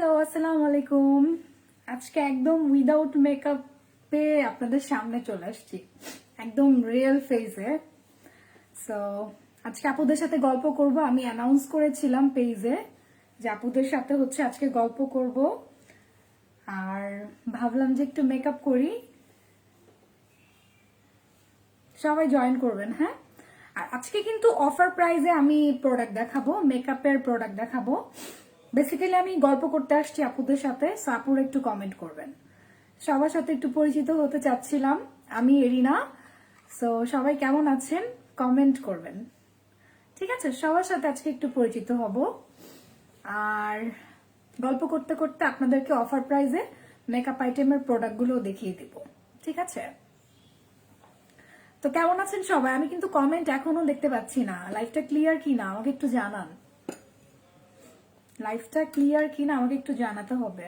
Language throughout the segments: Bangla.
হ্যালো, আসসালামু আলাইকুম। আজকে একদম উইদাউট মেকআপে আপনাদের সামনে চলে আসছি, একদম রিয়েল ফেসে। সো আজকে আপুদের সাথে গল্প করব। আমি অ্যানাউন্স করেছিলাম পেজে যে আপুদের সাথে হচ্ছে আজকে গল্প করব, আর ভাবলাম যে একটু মেকআপ করি, সবাই জয়েন করবেন। হ্যাঁ, আর আজকে কিন্তু অফার প্রাইজে আমি প্রোডাক্ট দেখাবো, মেকআপের প্রোডাক্ট দেখাবো। বেসিক্যালি আমি গল্প করতে আসছি আপুদের সাথে, সো আপুরা একটু কমেন্ট করবেন। সবার সাথে একটু পরিচিত হতে চাচ্ছিলাম। আমি এরিনা। সো সবাই কেমন আছেন কমেন্ট করবেন, ঠিক আছে? সবার সাথে আজকে একটু পরিচিত হব, আর গল্প করতে করতে আপনাদেরকে অফার প্রাইজে মেকআপ আইটেমের প্রোডাক্টগুলো দেখিয়ে দিব, ঠিক আছে? তো কেমন আছেন সবাই? আমি কিন্তু কমেন্ট এখনো দেখতে পাচ্ছি না। লাইভটা ক্লিয়ার কিনা আমাকে একটু জানান। লাইভটা ক্লিয়ার কিনা আমাকে একটু জানাতে হবে।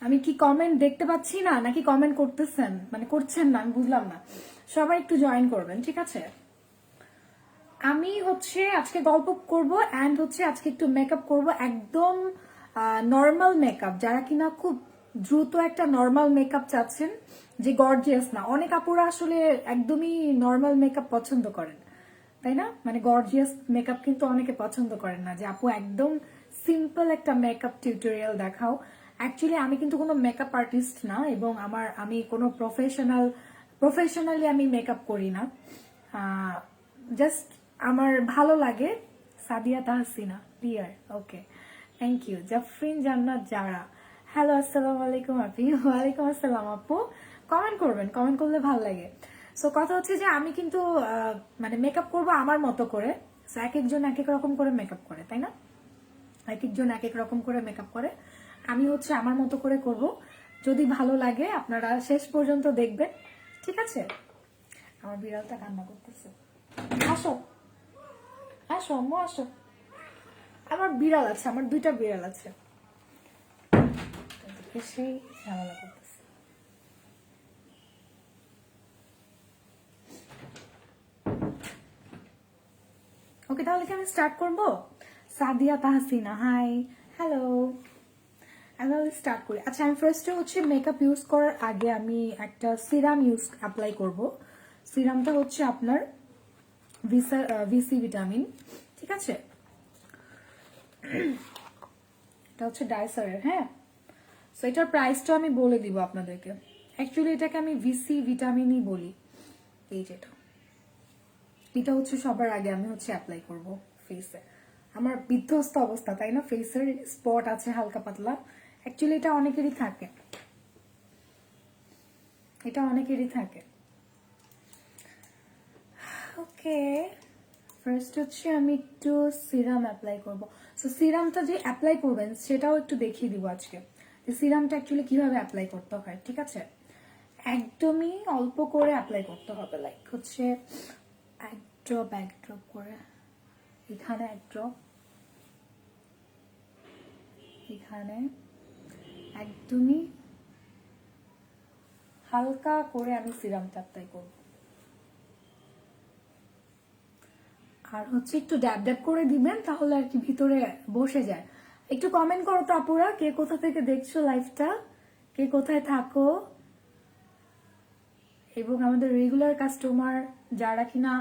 আমি কি কমেন্ট দেখতে পাচ্ছি না, নাকি কমেন্ট করতেছেন, মানে করছেন না, আমি বুঝলাম না। সবাই একটু জয়েন করবেন, ঠিক আছে? আমি হচ্ছে আজকে গল্প করব এন্ড হচ্ছে আজকে একটু মেকআপ করব, একদম নর্মাল মেকআপ। যারা কিনা খুব দ্রুত একটা নর্মাল মেকআপ চাচ্ছেন, যে গর্জিয়াস না। অনেক আপুরা আসলে একদমই নর্মাল মেকআপ পছন্দ করেন, তাই না? মানে গর্জিয়াস মেকআপ কিন্তু অনেকে পছন্দ করেন না, যে আপু একদম সিম্পল একটা মেকআপ টিউটোরিয়াল দেখাও। অ্যাকচুয়ালি আমি কিন্তু কোনো মেকআপ আর্টিস্ট না, এবং আমি কোনো প্রফেশনালি আমি মেকআপ করি না। জাস্ট আমার ভালো লাগে। Sadia Tahsina dear, okay, thank you. Jafrin Jannat যারা, হ্যালো, আসসালামু আলাইকুম আপি। ওয়ালাইকুম আসসালাম আপু। কমেন্ট করবেন, কমেন্ট করলে ভালো লাগে। সো কথা হচ্ছে যে আমি কিন্তু মানে মেকআপ করব আমার মতো করে। সো এক একজন এক এক রকম করে মেকআপ করে, তাই না? এক একজন এক এক রকম করে মেকআপ করে। আমি হচ্ছে আমার মতো করে করব। যদি ভালো লাগে আপনারা শেষ পর্যন্ত দেখবেন, ঠিক আছে? আমার বিড়ালটা কান্না করতেছে। আসো, আসো আম্মু, আসো। আমার বিড়াল আছে, আমার দুইটা বিড়াল আছে, সেই ঝামেলা করতেছে। ওকে, তাহলে কি আমি স্টার্ট করবো? Sadia Tahsina, hi, hello. আমি স্টার্ট করি। আচ্ছা, আমি ফার্স্টে হচ্ছে মেকআপ ইউজ করার আগে আমি একটা সিরাম অ্যাপ্লাই করব। সিরামটা হচ্ছে আপনার ভিসি ভিটামিন, ঠিক আছে? এটা হচ্ছে ডাইসারের, হ্যাঁ। সো এটার প্রাইসটা আমি বলে দিব আপনাদেরকে। অ্যাকচুয়ালি এটাকে আমি ভিসি ভিটামিনই বলি। এই যেটা, এটা হচ্ছে সবার আগে আমি হচ্ছে অ্যাপ্লাই করব ফেসে। আমার বিধ্বস্ত অবস্থা, তাই না? ফেসের স্পট আছে হালকা পাতলা। অ্যাকচুয়ালি এটা অনেকেরই থাকে, এটা অনেকেরই থাকে। ওকে, ফার্স্ট হচ্ছে আমি একটু সিরাম অ্যাপ্লাই করব। সো সিরামটা যে অ্যাপ্লাই করবেন সেটাও একটু দেখিয়ে দিব আজকে, যে সিরামটা অ্যাকচুয়ালি কিভাবে অ্যাপ্লাই করতে হয়, ঠিক আছে? একদমই অল্প করে অ্যাপ্লাই করতে হবে, লাইক হচ্ছে এক ড্রপ করে, এখানে এক ড্রপ, এখানে, একদমই হালকা করে আমি সিরামটা অ্যাপ্লাই করব। আর হচ্ছে একটু ড্যাব ড্যাব করে দিবেন, তাহলে আর কি ভিতরে বসে যায়। একটু কমেন্ট করো তো আপুরা, কে কোথা থেকে দেখছো লাইভটা, কে কোথায় থাকো, এবং আমাদের রেগুলার কাস্টমার যারা কিনা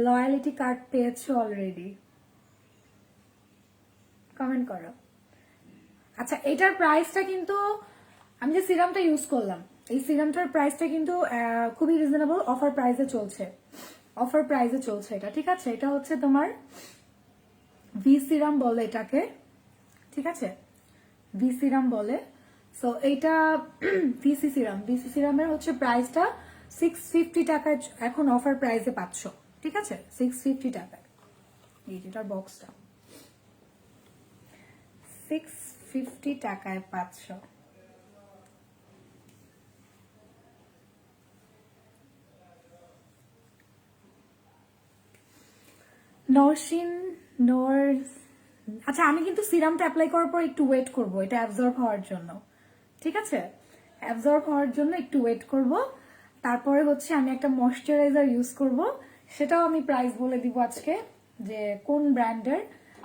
লয়ালিটি কার্ড পেয়েছো অলরেডি, কমেন্ট করো। আচ্ছা, এটার প্রাইসটা কিন্তু, আমি যে সিরামটা ইউজ করলাম, এই সিরামটার প্রাইসটা কিন্তু খুবই রিজনেবল, অফার প্রাইসে চলছে। অফার প্রাইসে চলছে এটা, ঠিক আছে? এটা হচ্ছে তোমার ভি সিরাম বলে এটাকে, ঠিক আছে? ভি সিরাম বলে। সো এইটা ভিসি সিরামের হচ্ছে প্রাইসটা 650 টাকায়, এখন অফার প্রাইসে পাচ্ছ, ঠিক আছে? 650 টাকায় এই যেটার বক্সটা 650 টাকায় পাচ্ছ। নরসিন নোর, আচ্ছা আমি কিন্তু সিরামটা অ্যাপ্লাই করার পর একটু ওয়েট করব এটা অ্যাবজর্ব হওয়ার জন্য, ঠিক আছে, অ্যাবজর্ব হওয়ার জন্য একটু ওয়েট করব। তারপরে হচ্ছে আমি একটা ময়শ্চারাইজার ইউজ করব, সেটাও আমি প্রাইস বলে দিব আজকে যে কোন ব্র্যান্ডের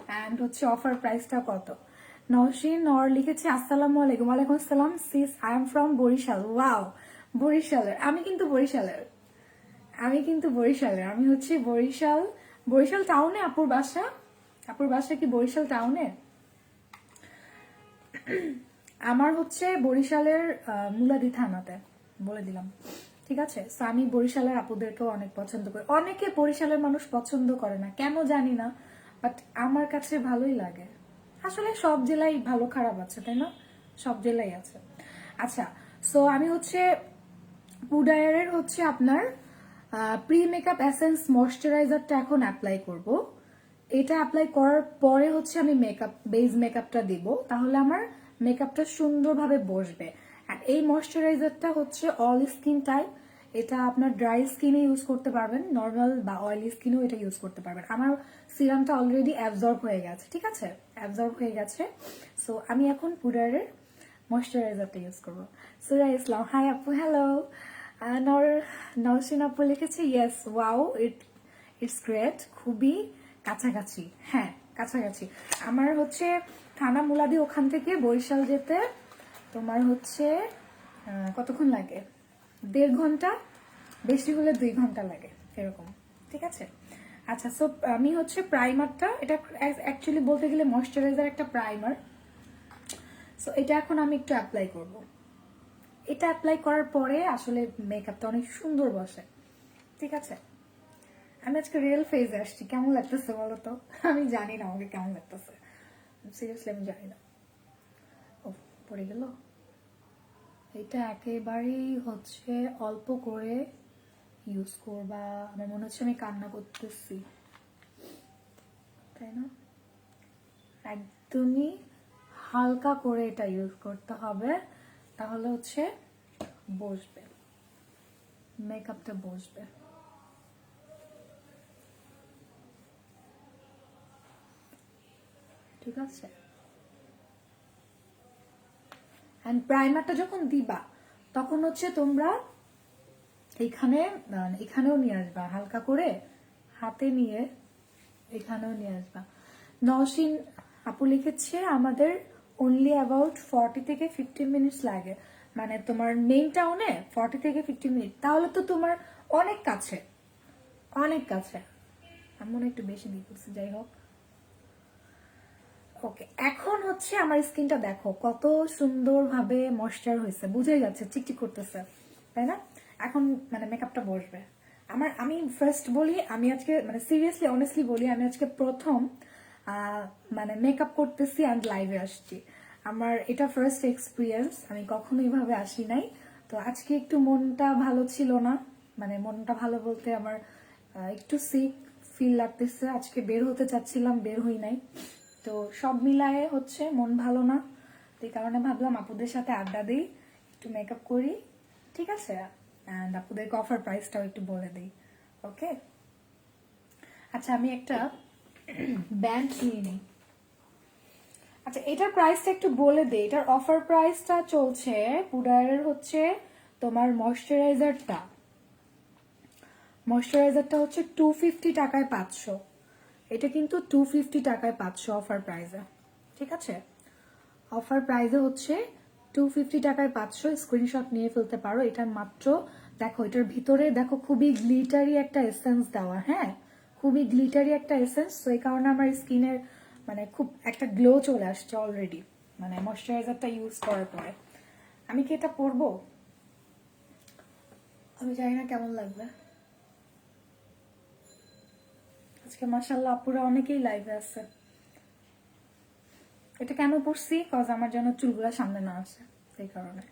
অ্যান্ড হচ্ছে অফার প্রাইসটা কত। নওশিন নর লিখেছে আসসালামু আলাইকুম। ওয়ালাইকুম আসসালাম sis, I am from Barishal. Wow, বরিশালের। আমি কিন্তু বরিশালের। আমি হচ্ছে বরিশাল টাউনে আপুর বাসা। আপুর বাসা কি বরিশাল টাউনে? আমার হচ্ছে বরিশালের মুলাদি থানাতে, বলে দিলাম। ঠিক আছে, তো আমি বরিশালের আপুদেরকেও অনেক পছন্দ করি। অনেকে বরিশালের মানুষ পছন্দ করে না, কেন জানি না, বাট আমার কাছে ভালোই লাগে। আসলে সব জেলায় ভালো খারাপ আছে, তাই না? সব জেলায় আছে। আচ্ছা, সো আমি হচ্ছে পুডায়ারের হচ্ছে আপনার প্রি মেকআপ এসেন্স ময়শ্চারাইজারটা এখন অ্যাপ্লাই করব। এটা অ্যাপ্লাই করার পরে হচ্ছে আমি বেস মেকআপটা দিব, তাহলে আমার মেকআপটা সুন্দরভাবে বসবে। আর এই ময়শ্চারাইজারটা হচ্ছে অল স্কিন টাইপ, এটা আপনার ড্রাই স্কিনে ইউজ করতে পারবেন, নর্মাল বা অয়েলি স্কিনেও এটা ইউজ করতে পারবেন। আমার সিরামটা অলরেডি অ্যাবজর্ব হয়ে গেছে, ঠিক আছে, অ্যাবজর্ব হয়ে গেছে। সো আমি এখন পুডারের ময়শ্চারাইজারটা ইউজ করবো। সুরা ইসলাম, হাই আপু, হ্যালো। নওশিন আপু লিখেছে ইয়েস, ওয়াও, ইটস গ্রেট, খুবই কাছাকাছি। হ্যাঁ, কাছাকাছি। আমার হচ্ছে থানা মুলাদি, ওখান থেকে বরিশাল যেতে তোমার হচ্ছে কতক্ষণ লাগে? 1.5 ঘন্টা, বেশি হলে 2 ঘন্টা লাগে এরকম। ঠিক আছে, আচ্ছা। সো আমি হচ্ছে প্রাইমারটা, এটা অ্যাকচুয়ালি বলতে গেলে ময়শ্চারাইজার একটা প্রাইমার। সো এটা এখন আমি একটু অ্যাপ্লাই করব। এটা অ্যাপ্লাই করার পরে আসলে মেকআপটা অনেক সুন্দর বসে। ঠিক আছে, আমি আজকে রিয়েল ফেজে আসছি, কেমন লাগতেছে বলো তো? আমি জানি না আমাকে কেমন লাগতেছে, সিরিয়াসলি আমি জানি না। ও, পড়ে গেল। এটা একেবারেই হচ্ছে অল্প করে ইউজ করবা। আমার মনে হচ্ছে আমি কান্না করতেছি, তাই না? একদমই হালকা করে এটা ইউজ করতে হবে, তাহলে হচ্ছে বসবে, মেকআপটা বসবে। ঠিক আছে, এন্ড প্রাইমারটা যখন দিবা তখন হচ্ছে তোমরা এখানেও নিয়ে আসবা, হালকা করে হাতে নিয়ে এখানেও নিয়ে আসবা। নওশিন আপু লিখেছে আমাদের অনলি অ্যাবাউট 40 থেকে 50 মিনিটস লাগে, মানে তোমার মেইন টাউনে 40 থেকে 50 মিনিট, তাহলে তো তোমার অনেক কাছে, অনেক কাছে। আমি মনে হয় একটু বেশি দিয়ে করছি, যাই হোক। ওকে, এখন হচ্ছে আমার স্কিনটা দেখো কত সুন্দরভাবে ময়শ্চার হয়েছে, বুঝে যাচ্ছে, চিকচিক করতেছে, তাই না? এখন মানে মেকআপটা বসবে আমার। আমি ফার্স্ট বলি, আমি আজকে মানে সিরিয়াসলি অনেস্টলি বলি, আমি আজকে প্রথম মানে মেকআপ করতেছি অ্যান্ড লাইভে আসছি। আমার এটা ফার্স্ট এক্সপিরিয়েন্স, আমি কখনো এইভাবে আসি নাই। তো আজকে একটু মনটা ভালো ছিল না, মানে মনটা ভালো বলতে আমার একটু সিক ফিল লাগতেছে, আজকে বের হতে চাচ্ছিলাম, বের হই নাই। তো সব মিলায়ে হচ্ছে মন ভালো না, তো এই কারণে ভাবলাম আপুদের সাথে আড্ডা দিই, একটু মেকআপ করি। ঠিক আছে, অ্যান্ড আপুদেরকে অফার প্রাইসটাও একটু বলে দিই। ওকে, আচ্ছা আমি একটা ব্যান্ড নিয়ে নিই। আচ্ছা, এটার প্রাইসটা একটু বলে দিই। এটার অফার প্রাইসটা চলছে পুডারের হচ্ছে তোমার ময়শ্চারাইজারটা হচ্ছে 250 টাকায় 500। এটা কিন্তু 250 টাকায় 500 অফার প্রাইসে। ঠিক আছে, অফার প্রাইসে হচ্ছে 250 টাকায় 500। স্ক্রিনশট নিয়ে ফেলতে পারো। এটা মাত্র দেখো, এটার ভিতরে দেখো খুবই গ্লিটারি একটা এসেন্স দেওয়া। হ্যাঁ, খুবই গ্লিটারি একটা এসেন্স, তো এই কারণে আমার স্কিনের মানে খুব একটা গ্লো চলে আসছে অলরেডি, মানে ময়শ্চারাইজারটা ইউজ করার পরে। আমি কি এটা পরবো? আমি জানি না কেমন লাগবে। আজকে মাশাআল্লাহ আপুরা অনেকেই লাইভে আছে। এটা কেন পরছি? কজ আমার যেন চুলগুলা সামনে না আসে, সেই কারণে।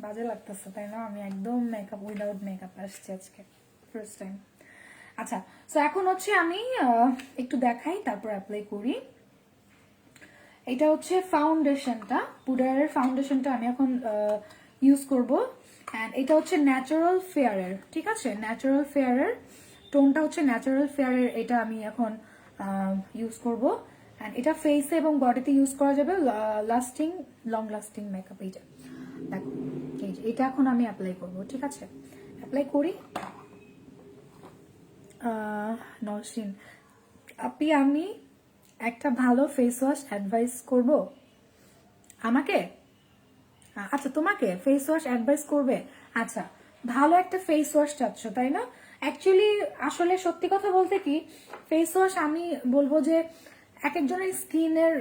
বাজে লাগতেছে, তাই না? আমি একদম মেকআপ উইদাউট মেকআপ আসছি আজকে, ফার্স্ট টাইম। আচ্ছা, সো এখন হচ্ছে আমি একটু দেখাই, তারপর অ্যাপ্লাই করি। এটা হচ্ছে ফাউন্ডেশনটা, পুডারের ফাউন্ডেশনটা আমি এখন ইউজ করব। অ্যান্ড এটা হচ্ছে ন্যাচারাল ফেয়ারের। ঠিক আছে, ন্যাচারাল ফেয়ারের টোনটা হচ্ছে ন্যাচারাল ফেয়ারের, এটা আমি এখন ইউজ করব। এটা ফেসে এবং বডিতে ইউজ করা যাবে, লাস্টিং, লং লাস্টিং মেকআপ। এইটা দেখো, এই যে এটা এখন আমি অ্যাপ্লাই করব, ঠিক আছে? অ্যাপ্লাই করি। নওশিন আপি, আমি একটা ভালো ফেস ওয়াশ অ্যাডভাইস করব আমাকে? আচ্ছা, তোমাকে ফেস ওয়াশ অ্যাডভাইস করবে? আচ্ছা, ভালো একটা ফেস ওয়াশ চাচ্ছ, তাই না? অ্যাকচুয়ালি আসলে সত্যি কথা বলতে কি, ফেস ওয়াশ আমি বলবো যে এক একজনের স্কিনের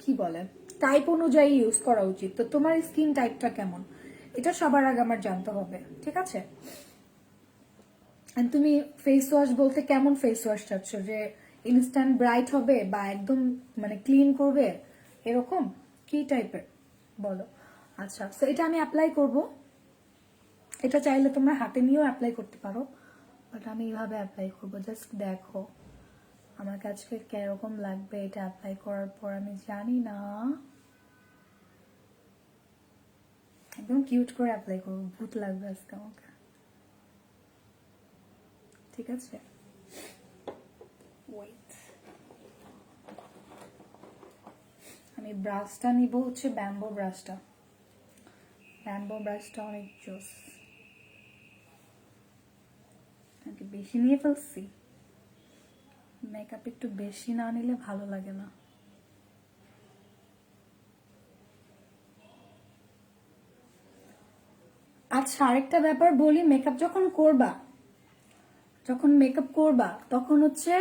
কি বলে টাইপ অনুযায়ী ইউজ করা উচিত। তো তোমার স্কিন টাইপটা কেমন, এটা সবার আগে আমার জানতে হবে, ঠিক আছে? তুমি ফেস ওয়াশ বলতে কেমন ফেস ওয়াশ চাচ্ছ, যে ইনস্ট্যান্ট ব্রাইট হবে বা একদম মানে ক্লিন করবে, এরকম কি টাইপের বলো? আচ্ছা, তো এটা আমি অ্যাপ্লাই করব। এটা চাইলে তোমরা হাতে নিয়েও অ্যাপ্লাই করতে পারো, বাট আমি এইভাবে অ্যাপ্লাই করব। জাস্ট দেখো আমার কাছে কিরকম লাগবে এটা অ্যাপ্লাই করার পর, আমি জানি না। একদম কিউট করে অ্যাপ্লাই করবো, ভূত লাগবে আজকে আমাকে, ঠিক আছে? ওয়েট, আমি ব্রাশটা নিব হচ্ছে ব্যাম্বো ব্রাশটা। ব্যাম্বো ব্রাশটা অনেক জোস, বেশি নিয়ে ফেলছি। মেকআপ একটু বেশি না নিলে ভালো লাগে না। আচ্ছা, আরেকটা ব্যাপার বলি, মেকআপ যখন করবা তখন হচ্ছে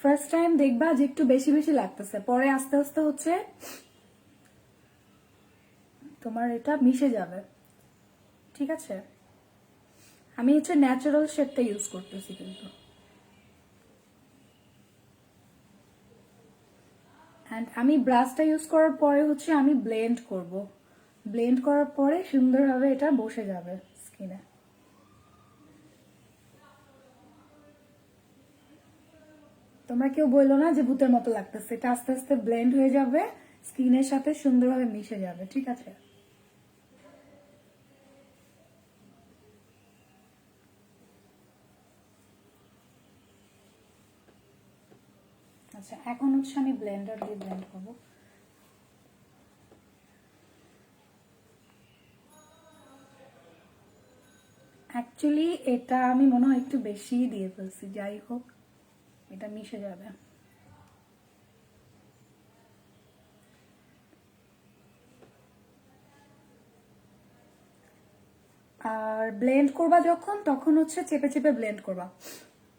ফার্স্ট টাইম দেখবা যে একটু বেশি বেশি লাগতেছে, পরে আস্তে আস্তে হচ্ছে তোমার এটা মিশে যাবে, ঠিক আছে? আমি হচ্ছে ন্যাচারাল শেডটা ইউজ করতেছি কিন্তু। অ্যান্ড আমি ব্রাশটা ইউজ করার পরে হচ্ছে আমি ব্লেন্ড করব। ব্লেন্ড করার পরে সুন্দরভাবে এটা বসে যাবে স্কিনে। তোমরা কেউ বললো না যে ভূতের মতো লাগতেছে, এটা আস্তে আস্তে ব্লেন্ড হয়ে যাবে, স্কিনের সাথে সুন্দরভাবে মিশে যাবে, ঠিক আছে? আচ্ছা, এখন হচ্ছে আমি ব্লেন্ডার দিয়ে ব্লেন্ড করবো। অ্যাকচুয়ালি এটা আমি মনে হয় একটু বেশি দিয়ে ফেলছি, যাই হোক এটা মিশে যাবে। আর ব্লেন্ড করবা যখন, তখন হচ্ছে চেপে চেপে ব্লেন্ড করবা।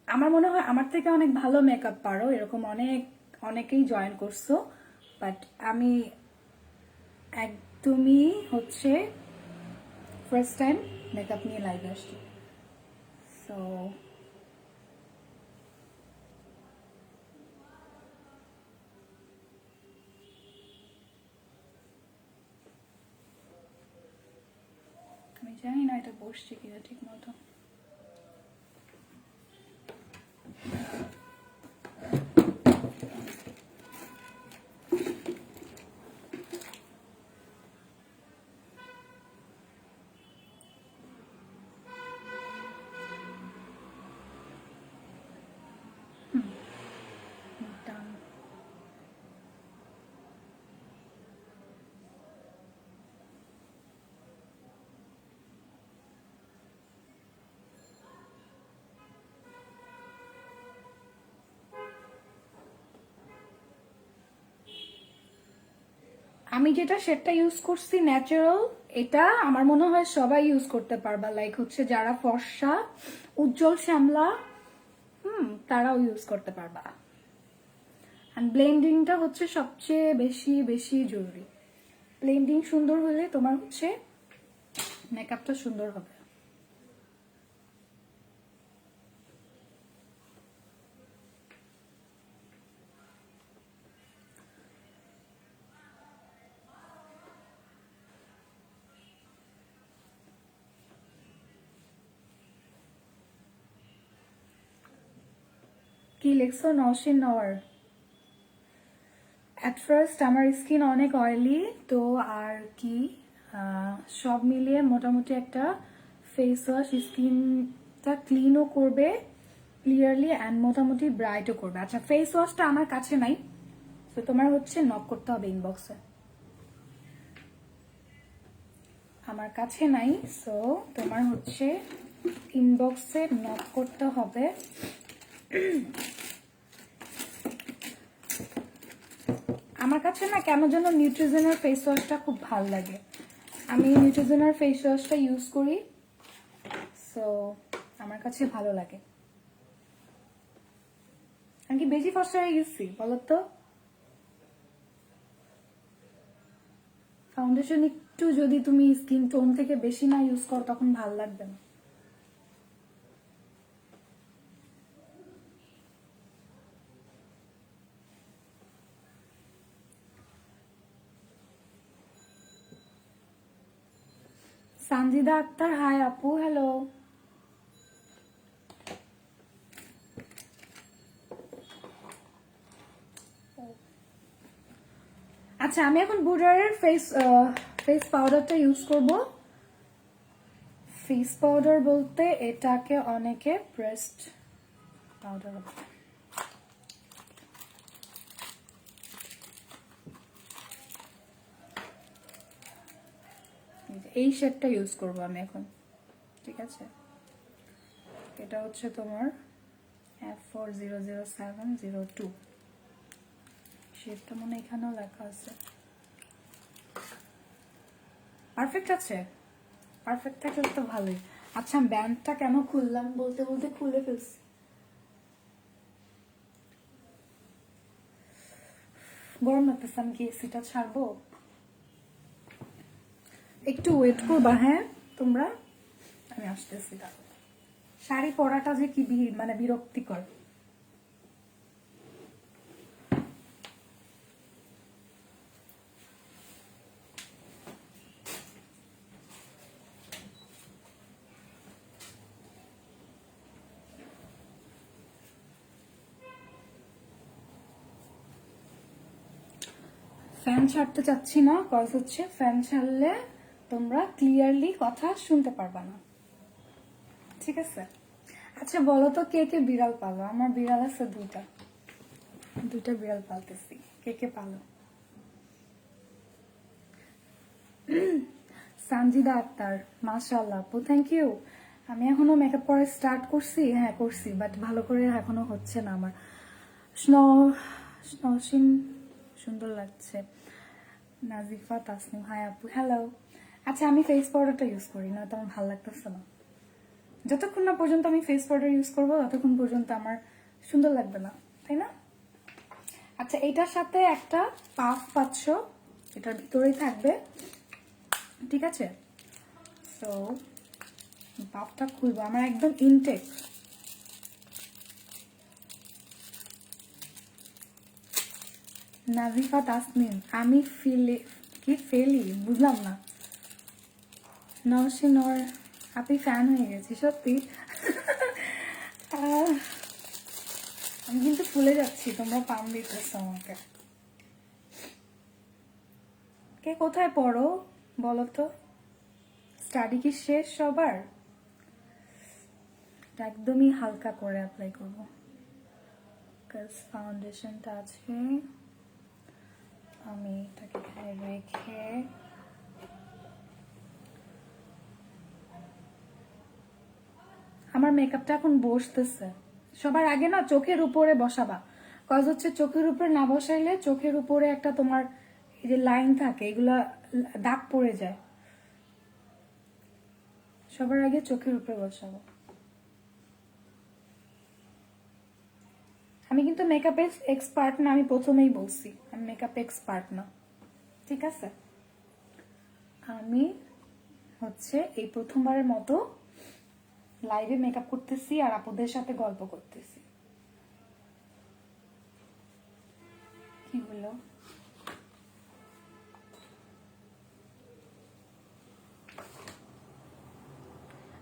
আমার মনে হয় আমার থেকে অনেক ভালো মেকআপ পারো, এরকম অনেকেই জয়েন করছো, বাট আমি একদমই হচ্ছে ফার্স্ট টাইম মেকআপ নিয়ে লাইভ আসছি। সো আমি জানি না এটা বসছে কিনা ঠিক মতো। Done. আমি যেটা শেডটা ইউজ করছি ন্যাচারাল, এটা আমার মনে হয় সবাই ইউজ করতে পারবা, লাইক হচ্ছে যারা ফর্সা, উজ্জ্বল শ্যামলা, তারাও ইউজ করতে পারবা। আর ব্লেন্ডিংটা হচ্ছে সবচেয়ে বেশি বেশি জরুরি। ব্লেন্ডিং সুন্দর হলে তোমার হচ্ছে মেকআপটা সুন্দর হবে। কি লেখছো নওশিন নওয়ার? অ্যাট ফার্স্ট আমার স্কিন অনেক অয়েলি, তো আর কি সব মিলিয়ে মোটামুটি একটা ফেস ওয়াশ স্কিনটা ক্লিনও করবে, ক্লিয়ারলি অ্যান্ড মোটামুটি ব্রাইটও করবে। আচ্ছা ফেস ওয়াশটা আমার কাছে নাই, তো তোমার হচ্ছে নক করতে হবে ইনবক্সে, আমার কাছে নাই, সো তোমার হচ্ছে ইনবক্সে নক করতে হবে। আমার কাছে না কেন যেন নিউট্রিজেনার ফেস ওয়াশটা খুব ভালো লাগে, আমি নিউট্রিজেনার ফেস ওয়াশটা ইউজ করি, সো আমার কাছে ভালো লাগে। আমি কি বেশি ফর্সা হয়ে গেছি বলো তো? ফাউন্ডেশন একটু যদি তুমি স্কিন টোন থেকে বেশি না ইউজ করো তখন ভালো লাগবে না। সানজিদা আক্তার হাই আপু, হ্যালো। আচ্ছা আমি এখন বুডারের ফেস পাউডারটা ইউজ করব। ফেস পাউডার বলতে এটাকে অনেকে প্রেসড পাউডার, এই শেডটা ইউজ করব আমি এখন, ঠিক আছে? এটা হচ্ছে তোমার F400702, শেডটা মনে এখানেও লেখা আছে। পারফেক্ট আছে, পারফেক্ট থাকলে তো ভালোই। আচ্ছা ব্যান্ডটা কেন খুললাম বলতে বলতে খুলে ফেলছি। গরম লাগতেছে, আমি কি এসিটা ছাড়বো? একটু ওয়েট করবা হ্যাঁ তোমরা, আমি আসতেছি। শাড়ি পরাটা যে কি মানে বিরক্তিকর। ফ্যান ছাড়তে চাচ্ছি না, কজ হচ্ছে ফ্যান ছাড়লে তোমরা ক্লিয়ারলি কথা শুনতে পারবা না, ঠিক আছে? আচ্ছা বলো তো কে কে বিড়াল পালো? আমার বিড়াল আছে দুইটা, দুইটা বিড়াল পালতেছি, কে কে পালো? সানজিদা আক্তার মাশাআল্লাহ আপু, থ্যাংক ইউ। আমি এখনো মেকআপ করা স্টার্ট করছি, হ্যাঁ করছি, বাট ভালো করে এখনো হচ্ছে না আমার। স্নসিন সুন্দর লাগছে। নাজিফা তাসনিম হাই আপু, হ্যালো। আচ্ছা আমি ফেস পাউডারটা ইউজ করি না, তো আমার ভালো লাগতেছে না। যতক্ষণ না পর্যন্ত আমি ফেস পাউডার ইউজ করবো ততক্ষণ পর্যন্ত আমার সুন্দর লাগবে না, তাই না? আচ্ছা এটার সাথে একটা পাফ পাচ্ছ, এটার ভিতরেই থাকবে, ঠিক আছে? তো পাফটা খুলবো, আমার একদম ইনটেক। নাজিফা তাসনিম, আমি ফেলি বুঝলাম না। নওশিনর, আপনি ফ্যান হয়ে গেছি সত্যি। আমি কিন্তু ফুলে যাচ্ছি, তোমরা পাম দিতেছ আমাকে। কে কোথায় পড়ো বলো তো? স্টাডি কি শেষ সবার? একদমই হালকা করে অ্যাপ্লাই করবো, কাজ ফাউন্ডেশনটা আছে, আমি এটাকে এখানে রেখে আমার মেকআপটা এখন বসতেছে। সবার আগে না চোখের উপরে বসাবা, কজ হচ্ছে চোখের উপরে না বসাইলে চোখের উপরে একটা তোমার এই যে লাইন থাকে, এগুলা দাগ পড়ে যায়। সবার আগে চোখের উপরে বসাবো। আমি কিন্তু মেকআপ এক্সপার্ট না, আমি প্রথমেই বলছি আমি মেকআপ এক্সপার্ট না, ঠিক আছে? আমি হচ্ছে এই প্রথমবারের মতো লাইভে মেকআপ করতেছি আর আপুদের সাথে গল্প করতেছি। কি হলো?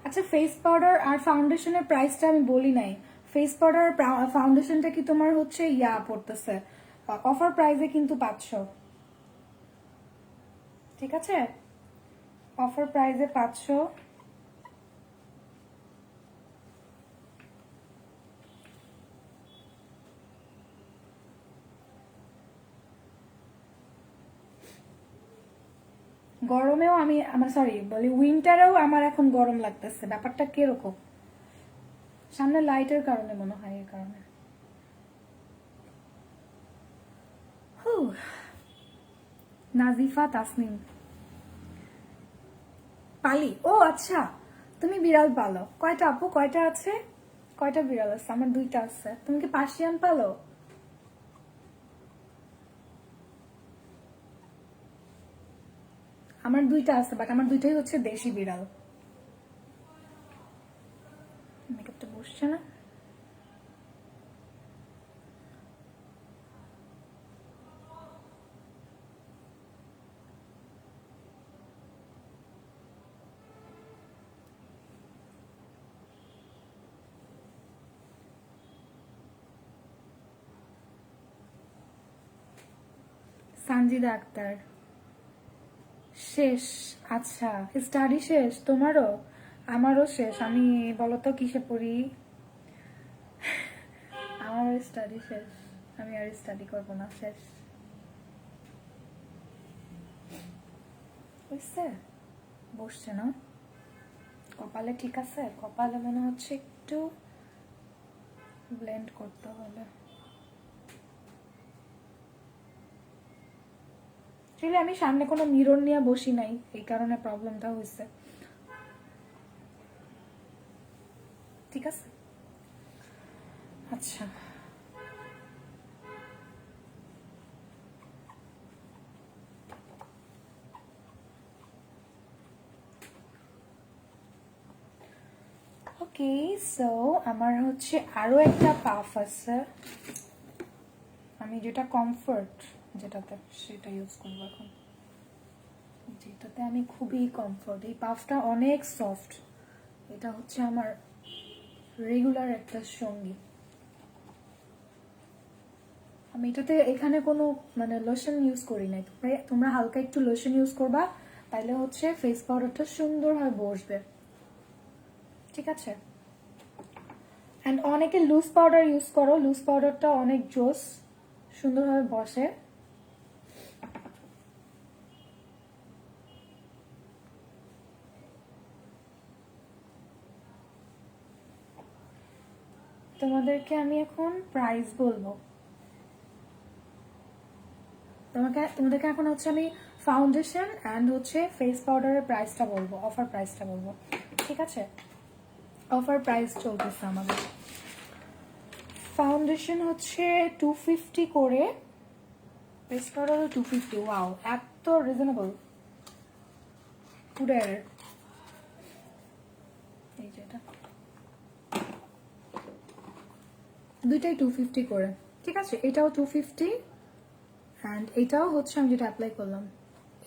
আচ্ছা ফেস পাউডার আর ফাউন্ডেশনের প্রাইসটা আমি বলি নাই। ফেস পাউডার আর ফাউন্ডেশনটা কি তোমার হচ্ছে ইয়া পড়তেছে, অফার প্রাইসে কিন্তু 500, ঠিক আছে? অফার প্রাইসে 500। গরমেও আমার সরি বলি উইন্টারেও আমার এখন গরম লাগতেছে। ব্যাপারটা কিরকম? সামনে লাইটের কারণে মনে হয়, এর কারণে। নাজিফা তাসনিম পালি, ও আচ্ছা, তুমি বিড়াল পালো। কয়টা আপু, কয়টা আছে? কয়টা বিড়াল আছে? আমার 2টা আছে। তুমি কি পার্সিয়ান পালো? আমার 2টা আছে, বাট আমার 2টাই হচ্ছে দেশি বিড়াল। মেকআপটা বসছে না। সানজিদা আক্তার শেষ। আচ্ছা, স্টাডি শেষ তোমারও? আমারও শেষ। আমি বলতো কিসে পড়ি? আমার স্টাডি শেষ, আমি আর স্টাডি করবো না, শেষ বুঝছে। বসছে না কপালে, ঠিক আছে। কপালে মনে হচ্ছে একটু ব্লেন্ড করতে হবে। আসলে আমি সামনে কোনো মিরর নিয়ে বসি নাই, এই কারণে প্রবলেমটা হয়েছে। ঠিক আছে, আচ্ছা। ওকে, সো আমার হচ্ছে আরো একটা পাফ আছে, আমি যেটা কমফোর্ট যেটাতে সেটা ইউজ করবো এখন, যেটাতে আমি খুবই কমফোর্ট। এই পাফটা অনেক সফট, এটা হচ্ছে আমার রেগুলার একটা সঙ্গী। আমি এটাতে এখানে কোনো মানে লোশন ইউজ করি নাই, তোমরা হালকা একটু লোশন ইউজ করবা, তাইলে হচ্ছে ফেস পাউডারটা সুন্দরভাবে বসবে। ঠিক আছে, অ্যান্ড অনেকে লুজ পাউডার ইউজ করো, লুজ পাউডারটা অনেক জোস, সুন্দরভাবে বসে। তোমাদেরকে আমি এখন প্রাইস বলবো। তোমাদেরকে এখন হচ্ছে আমি ফাউন্ডেশন অ্যান্ড হচ্ছে ফেস পাউডারের প্রাইসটা বলবো, অফার প্রাইসটা বলবো। ঠিক আছে, অফার প্রাইস চলতেছে আমাদের। ফাউন্ডেশন হচ্ছে 250 করে, ফেস পাউডারও 250। ওয়াও, এত রিজনেবল। পুডার এই যেটা, দুইটাই 250 করে। ঠিক আছে, এটাও 250 অ্যান্ড এটাও হচ্ছে আমি যেটা অ্যাপ্লাই করলাম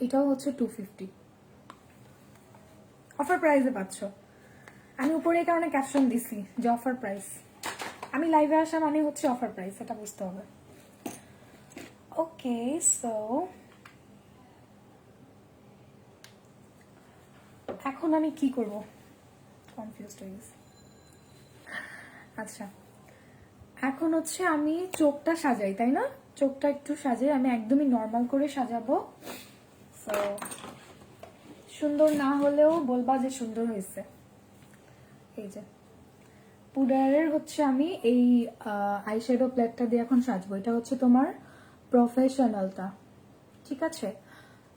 এটাও হচ্ছে 250। অফার প্রাইসে পাচ্ছ। আমি উপরে এই কারণে ক্যাপশন দিছি যে অফার প্রাইস। আমি লাইভে আসা মানে হচ্ছে অফার প্রাইস, এটা বুঝতে হবে। ওকে, সো এখন আমি কি করব, কনফিউজড হয়ে গেছি। আচ্ছা, এখন হচ্ছে আমি চোখটা সাজাই, তাই না? চোখটা একটু সাজাই, আমি একদমই নর্মাল করে সাজাবো। সো সুন্দর না হলেও বলবা যে সুন্দর হয়েছে। এই যে পুডারের হচ্ছে আমি এই আইশ্যাডো প্লেটটা দিয়ে এখন সাজবো। এটা হচ্ছে তোমার প্রফেশনালটা, ঠিক আছে?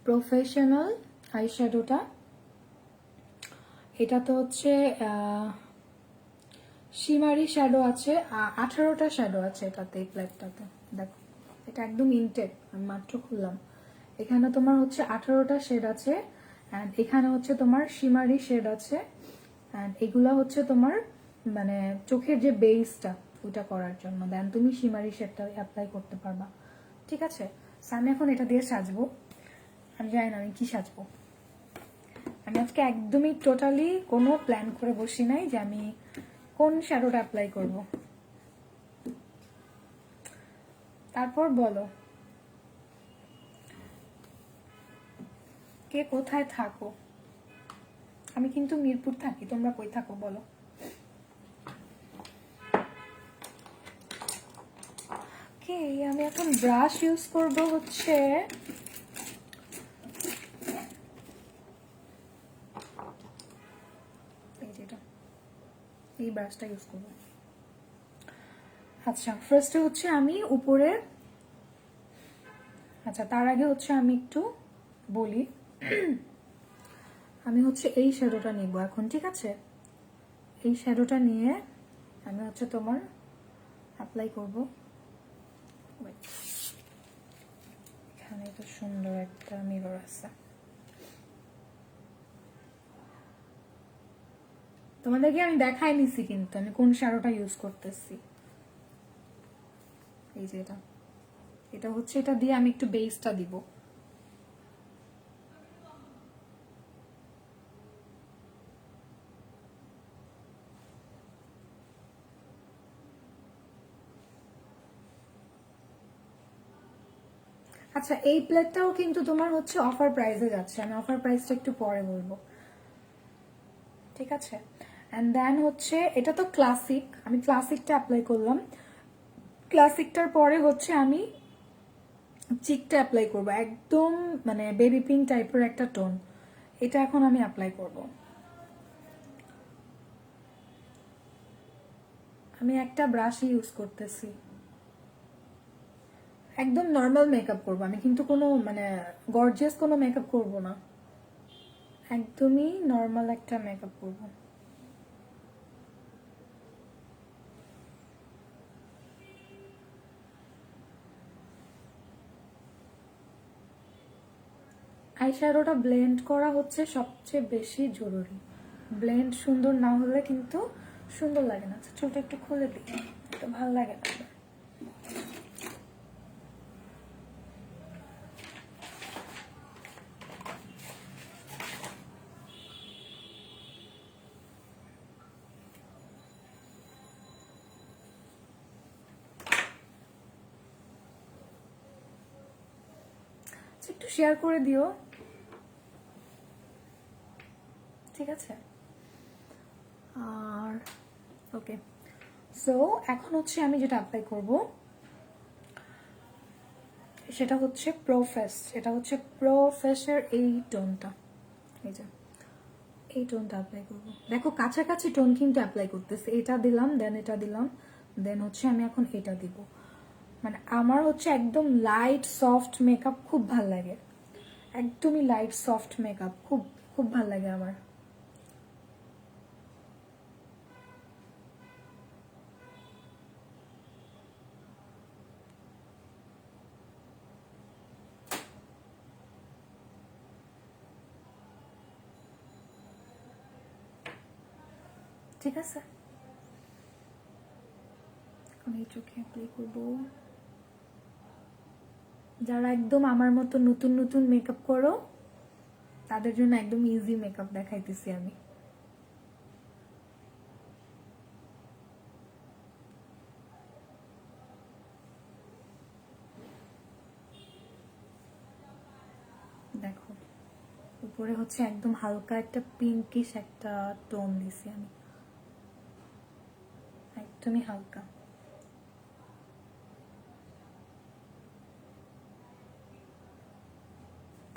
প্রফেশনাল আইশ্যাডোটা, এটা তো হচ্ছে শিমারি শ্যাডো আছে, 18টা শ্যাডো আছে এটাতে, এই প্লেটটাতে। দেখো এটা একদম ইনটেক, আমি মাত্র খুললাম। এখানে তোমার হচ্ছে 18টা শেড আছে, অ্যান্ড এখানে হচ্ছে তোমার শিমারি শেড আছে, অ্যান্ড এগুলা হচ্ছে তোমার মানে চোখের যে বেসটা ওটা করার জন্য, দেন তুমি শিমারি শেডটা অ্যাপ্লাই করতে পারবা। ঠিক আছে, আমি এখন এটা দিয়ে সাজবো। আমি জানি না আমি কি সাজবো। আমি আজকে একদমই টোটালি কোনো প্ল্যান করে বসি নাই যে আমি কোন শ্যাডোটা অ্যাপ্লাই করব। তারপর বলো কে কোথায় থাকো? আমি কিন্তু মিরপুর থাকি, তোমরা কই থাকো বলো। ওকে, আমি এখন ব্রাশ ইউজ করব হচ্ছে যেটা এই ব্রাশটা ইউজ করবো। আচ্ছা ফার্স্টে হচ্ছে আমি উপরে, আচ্ছা তার আগে হচ্ছে আমি একটু বলি, আমি হচ্ছে এই শ্যাডোটা নিব এখন, ঠিক আছে? এই শ্যাডোটা নিয়ে আমি হচ্ছে তোমার অ্যাপ্লাই করব। এখানে তো সুন্দর একটা মিরর আছে, তোমাদেরকে আমি দেখাই নিছি কিন্তু আমি কোন শ্যাডোটা ইউজ করতেছি। এই যে এটা, এটা হচ্ছে এটা দিয়ে আমি একটু বেসটা দিব। আচ্ছা এই প্লেটটাও কিন্তু তোমার হচ্ছে অফার প্রাইসে যাচ্ছে, আমি অফার প্রাইসটা একটু পরে বলবো, ঠিক আছে? অ্যান্ড দেন হচ্ছে এটা তো ক্লাসিক, আমি ক্লাসিকটা অ্যাপ্লাই করলাম। ক্লাসিকটার পরে হচ্ছে আমি চিকটা অ্যাপ্লাই করব, একদম মানে বেবি পিঙ্ক টাইপের একটা টোন, এটা এখন আমি অ্যাপ্লাই করব। আমি একটা ব্রাশ ইউজ করতেছি, একদম নর্মাল মেকআপ করব আমি, কিন্তু কোনো মানে গর্জিয়াস কোনো মেকআপ করব না, একদমই নর্মাল একটা মেকআপ করব। আইশ্যাডোটা ব্লেন্ড করা হচ্ছে সবচেয়ে বেশি জরুরি, ব্লেন্ড সুন্দর না হলে কিন্তু সুন্দর লাগে না। চুলটা একটু খুলে দিই, তো ভালো লাগে না। একটু শেয়ার করে দিও, ঠিক আছে? আর ওকে, সো এখন হচ্ছে আমি যেটা অ্যাপ্লাই করব সেটা হচ্ছে প্রোফেস, এটা হচ্ছে প্রোফেসের এই টোনটা, এই যে এই টোনটা অ্যাপ্লাই করব। দেখো কাছাকাছি টোন কিন্তু অ্যাপ্লাই করতেছে, এটা দিলাম দেন এটা দিলাম দেন হচ্ছে আমি এখন এটা দিব। মানে আমার হচ্ছে একদম লাইট সফট মেকআপ খুব ভাল লাগে, একদমই লাইট সফট মেকআপ খুব খুব ভাল লাগে আমার। ঠিক আছে, এখন এই চোখে অ্যাপ্লাই করব। যারা একদম আমার মতো নতুন নতুন মেকআপ করো তাদের জন্য একদম ইজি মেকআপ দেখাইতেছি আমি। দেখো উপরে হচ্ছে একদম হালকা একটা পিঙ্কিশ একটা টোন দিছি আমি, একদমই হালকা।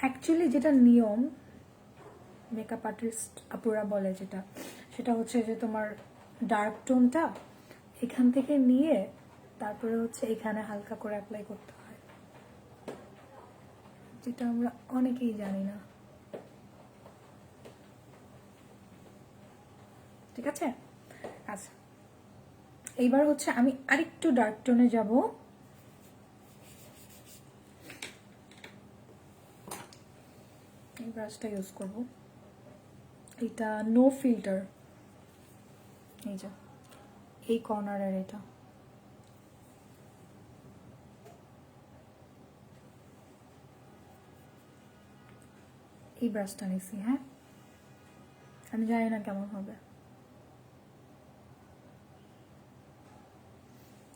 অ্যাকচুয়ালি যেটা নিয়ম মেকআপ আর্টিস্ট আপুরা বলে যেটা, সেটা হচ্ছে যে তোমার ডার্ক টোনটা এখান থেকে নিয়ে তারপরে হচ্ছে এখানে হালকা করে অ্যাপ্লাই করতে হয়, যেটা আমরা অনেকেই জানি না, ঠিক আছে? আচ্ছা এইবার হচ্ছে আমি আরেকটু ডার্ক টোনে যাব। এই ব্রাশটা ইউজ করব, এটা নো ফিল্টার, এই যে এই কর্নারের এটা, এই ব্রাশটা নিছি। হ্যাঁ আমি জানি না কেমন হবে,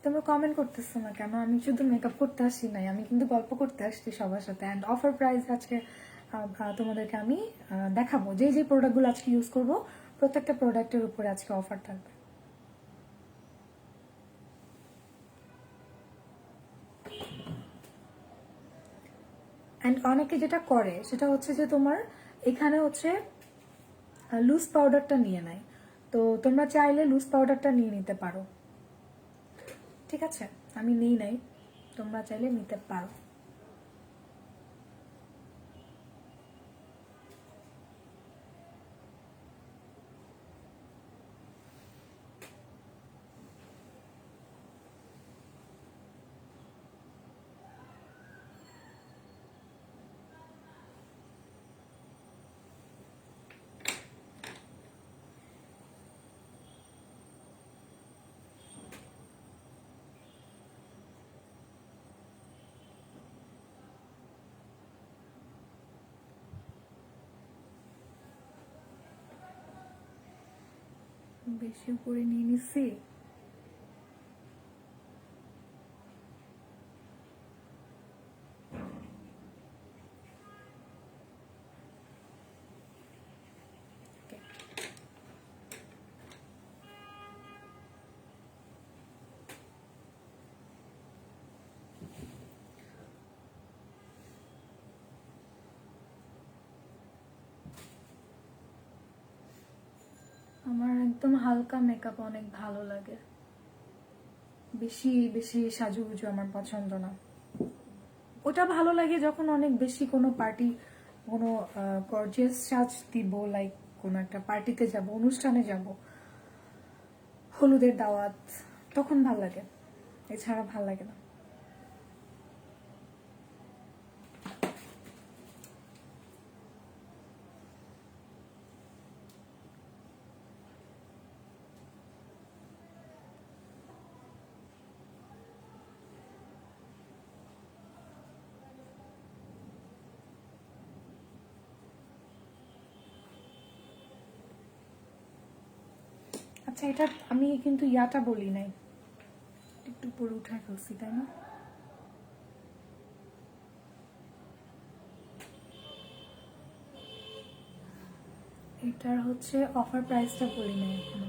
তোমরা কমেন্ট করতেছো না কেন? আমি শুধু মেকআপ করতে আসি নাই, আমি কিন্তু গল্প করতে আসছি সবার সাথে। অ্যান্ড অফার প্রাইস আজকে তোমাদেরকে আমি দেখাবো, যে যে প্রোডাক্টগুলো আজকে ইউজ করব প্রত্যেকটা প্রোডাক্টের উপরে আজকে অফার থাকবে। অ্যান্ড অনেকে যেটা করে সেটা হচ্ছে যে তোমার এখানে হচ্ছে লুজ পাউডারটা নিয়ে নেয়, তো তোমরা চাইলে লুজ পাউডারটা নিয়ে নিতে পারো, ঠিক আছে? আমি নিই নাই, তোমরা চাইলে নিতে পারো। বেশি উপরে নিয়ে নিছি। আমার একদম হালকা মেকআপ অনেক ভালো লাগে, বেশি বেশি সাজুগুজু আমার পছন্দ না। ওটা ভালো লাগে যখন অনেক বেশি কোনো পার্টি, কোনো গর্জিয়াস সাজ দিব, লাইক কোনো একটা পার্টিতে যাব, অনুষ্ঠানে যাব, হলুদের দাওয়াত, তখন ভাল লাগে, এছাড়া ভাল লাগে না। আচ্ছা, এটা আমি কিন্তু ইয়াটা বলি নাই, একটু পরে উঠায় ফেলছি, তাই না? এটার হচ্ছে অফার প্রাইসটা বলি নাই এখনো।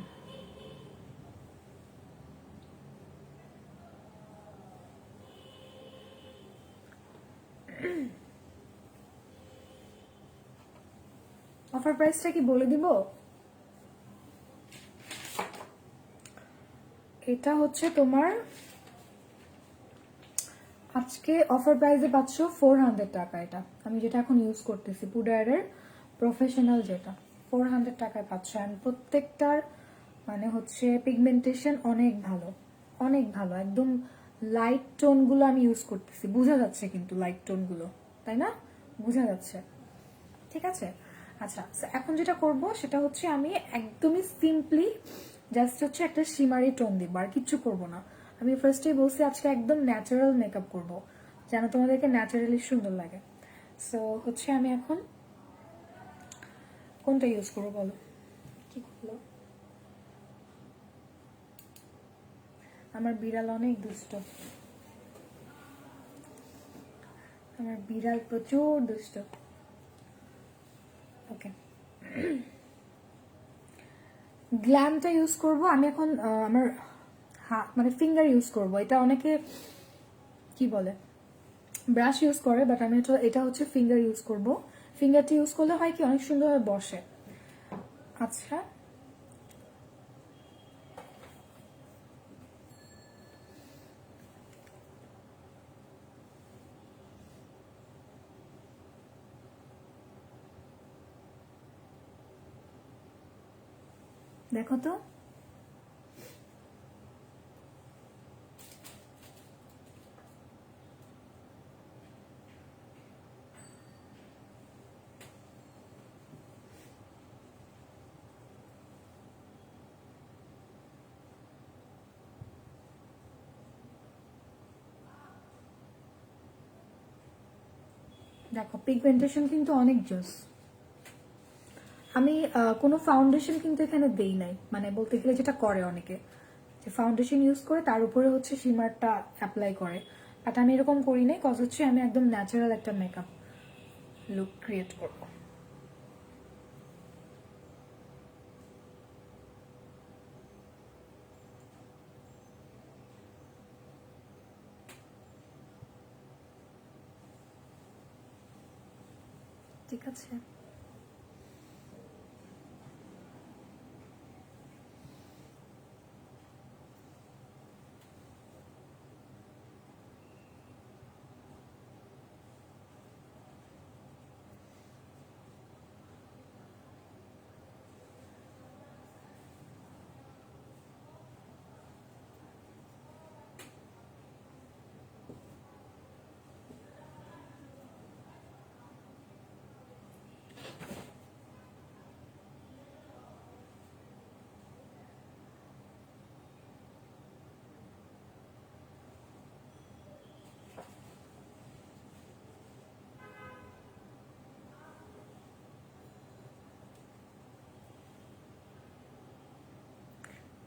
অফার প্রাইসটা কি বলে দিব? এটা হচ্ছে তোমার আজকে অফার প্রাইসে পাচ্ছ 400 টাকা। এটা আমি যেটা এখন ইউজ করতেছি, পুডারের প্রফেশনাল, যেটা 400 টাকায় পাচ্ছ। অ্যান্ড প্রত্যেকটার মানে হচ্ছে পিগমেন্টেশন অনেক ভালো, অনেক ভালো। একদম লাইট টোনগুলো আমি ইউজ করতেছি, বোঝা যাচ্ছে কিন্তু লাইট টোনগুলো, তাই না? বোঝা যাচ্ছে, ঠিক আছে? আচ্ছা, এখন যেটা করব সেটা হচ্ছে আমি একদমই সিম্পলি জাস্ট হচ্ছে একটা শিমারি টোন দিব, আর কিচ্ছু করব না। আমি ফার্স্টেই বলছি আজকে একদম ন্যাচারাল মেকআপ করব, যেন তোমাদেরকে ন্যাচারালি সুন্দর লাগে। সো হচ্ছে আমি এখন কোনটা ইউজ করবো বলো? কি করলো? আমার বিড়াল অনেক দুষ্ট, আমার বিড়াল প্রচুর দুষ্ট। ওকে, গ্ল্যামটা ইউজ করব আমি এখন। আমার মানে ফিঙ্গার ইউজ করব। এটা অনেকে কি বলে ব্রাশ ইউজ করে, বাট আমি এটা হচ্ছে ফিঙ্গার ইউজ করব। ফিঙ্গারটা ইউজ করলে হয় কি অনেক সুন্দরভাবে বসে। আচ্ছা, দেখো তো, দেখো পিগমেন্টেশন কিন্তু অনেক জোস। আমি কোনো ফাউন্ডেশন কিন্তু এখানে দেই নাই, মানে বলতে গেলে যেটা করে অনেকে, যে ফাউন্ডেশন ইউজ করে তার উপরে হচ্ছে শিমারটা অ্যাপ্লাই করে, বাট আমি এরকম করি নাই। কজ হচ্ছে আমি একদম ন্যাচারাল একটা মেকআপ লুক ক্রিয়েট করব। ঠিক আছে,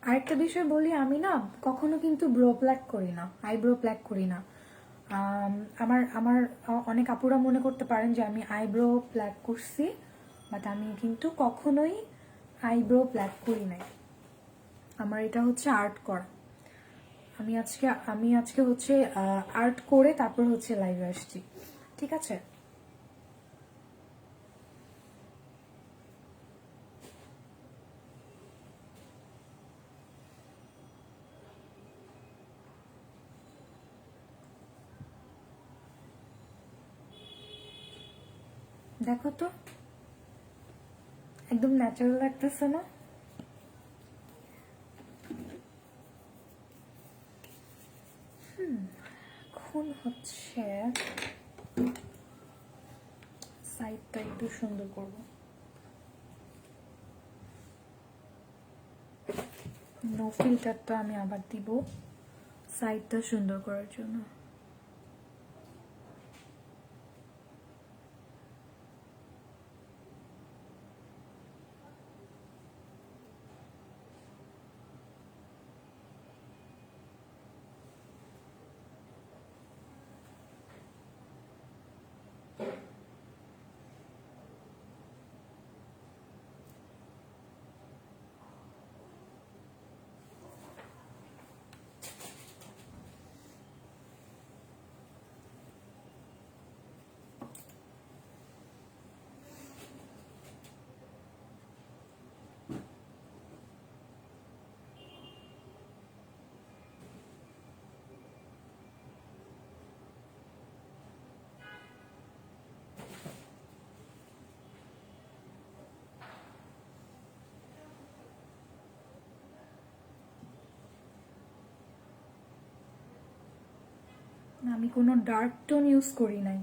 আরেকটা বিষয় বলি, আমি না কখনো কিন্তু ব্রো প্ল্যাক করি না, আইব্রো প্ল্যাক করি না। আমার আমার অনেক আপুরা মনে করতে পারেন যে আমি আইব্রো প্ল্যাক করছি, বাট আমি কিন্তু কখনোই আইব্রো প্ল্যাক করি নাই। আমার এটা হচ্ছে আর্ট করা। আমি আজকে হচ্ছে আর্ট করে তারপর হচ্ছে লাইভে আসছি, ঠিক আছে? দেখো তো একদম ন্যাচারাল লাগতেছে না? এখন হচ্ছে সাইডটা একটু সুন্দর করবো। নো ফিল্টারটা আমি আবার দিব সাইডটা সুন্দর করার জন্য। আমি কোনো ডার্ক টোন ইউজ করি নাই,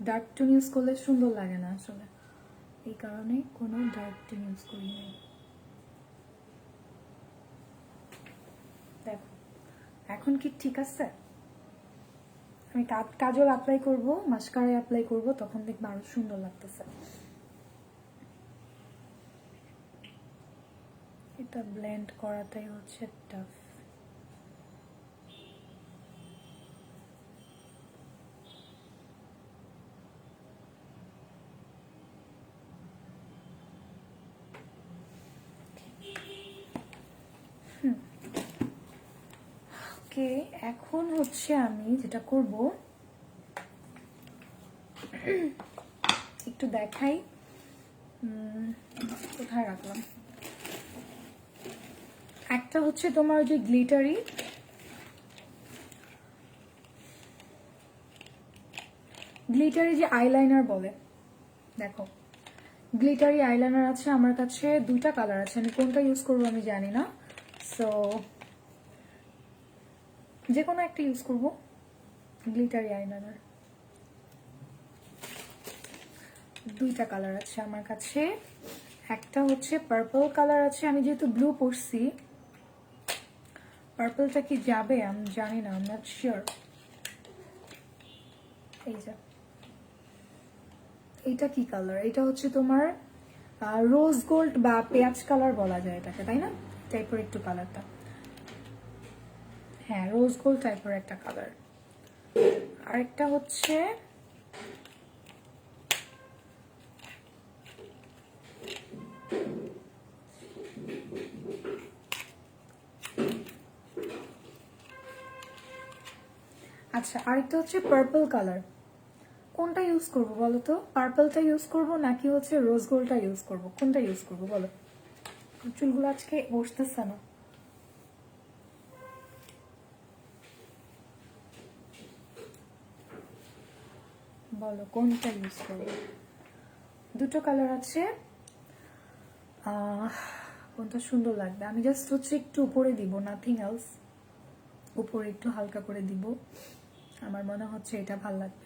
ডার্ক টোন ইউজ করলে সুন্দর লাগে না আসলে, এই কারণে কোনো ডার্ক টোন ইউজ করি নাই। দেখো এখন কি ঠিক আছে? আমি কাজল অ্যাপ্লাই করব, মাস্কারা অ্যাপ্লাই করব, তখন দেখবে আরো সুন্দর লাগতেছে। এটা ব্লেন্ড করাটাই হচ্ছে টাফ। ওকে, এখন হচ্ছে আমি যেটা করব একটু দেখাই। কোথায় রাখলাম? একটা হচ্ছে তোমার যে গ্লিটারি যে আইলাইনার বলে, দেখো গ্লিটারি আইলাইনার আছে আমার কাছে, দুইটা কালার আছে, আমি কোনটা ইউজ করবো আমি জানি না, সো যে কোনো একটা ইউজ করব। গ্লিটারি আইলাইনার দুইটা কালার আছে আমার কাছে, একটা হচ্ছে পার্পল কালার আছে, আমি যেহেতু ব্লু পরছি পার্পলটা কি যাবে আমি জানি না, আই এম নট শিওর। এই যে এইটা কি কালার? এটা হচ্ছে তোমার রোজ গোল্ড বা পেঁয়াজ কালার বলা যায় এটাকে, তাই না? টাইপের একটু কালারটা, হ্যাঁ রোজ গোল্ড টাইপের একটা কালার। আরেকটা হচ্ছে আচ্ছা, আরেকটা হচ্ছে পার্পল কালার। কোনটা ইউজ করবো বলো তো? পার্পলটা ইউজ করবো নাকি হচ্ছে রোজ গোল্ডটা ইউজ করবো? কোনটা ইউজ করবো বলো? চুলগুলো আজকে বসতেছে না। বলো কোনটা ইউজ করবো? দুটো কালার আছে, কোনটা সুন্দর লাগবে? আমি জাস্ট হচ্ছে একটু উপরে দিব, নাথিং এলস, উপরে একটু হালকা করে দিব, আমার মনে হচ্ছে এটা ভাল লাগবে।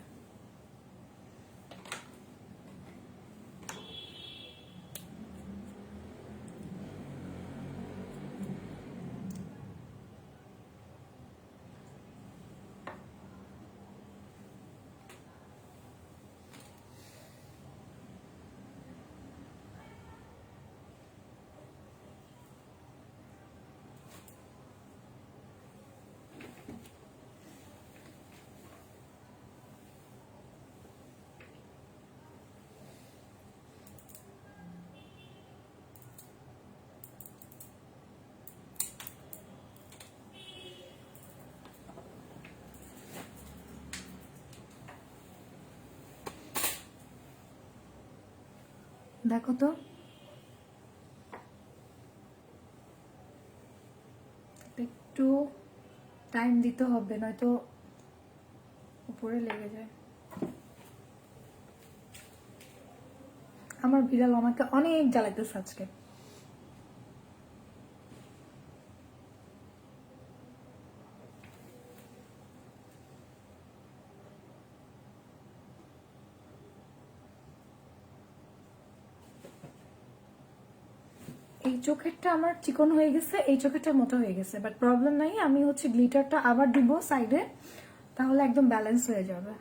দেখো তো, একটু টাইম দিতে হবে, নয়তো উপরে লেগে যায়। আমার বিড়াল আমাকে অনেক জ্বালাইতেছে আজকে। এই চোখেরটা আমার চিকন হয়ে গেছে, এই চোখেরটা মোটা হয়ে গেছে, বাট প্রবলেম নাই, আমি হচ্ছে গ্লিটারটা আবার দিব সাইডে, তাহলে একদম ব্যালেন্স হয়ে যাবে।